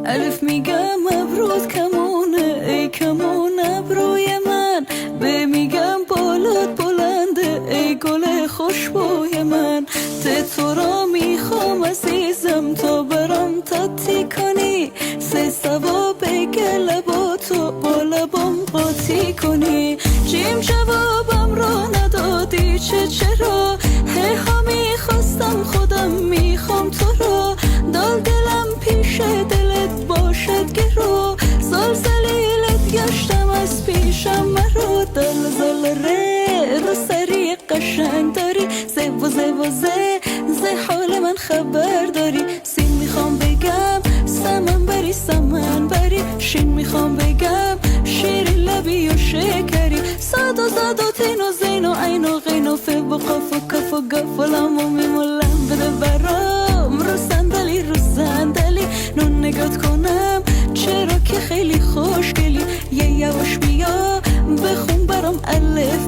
الف میگم ابروت کمونه ای کمون ابروی من، به میگم بالات بلنده ای گل خوشبوی من. تو را میخوام عزیزم تا برام تاتی کنی، سه سوا بگه لباتو با لبام قاطی کنی. چیم جوابم رو ندادی چرا؟ هی ها میخواستم خودم میخوام تو رو، دال دلم پیش دلت باشد گرو. زلزلیلت گشتم از پیشم مرو، دل زلره رو سری قشنگ داری، زه و زه و زه حال من خبر داری. سین میخوام بگم سمن بری سمن بری، شین میخوام بگم شیری لبی و شکری. صد و تین و زین و عین و غین و فه و قاف و کف و گف و لم و میم و لم. بده برام رو صندلی نون نگات کنم چرا که خیلی خوشگلی. یه یواش بیا بخون برام الف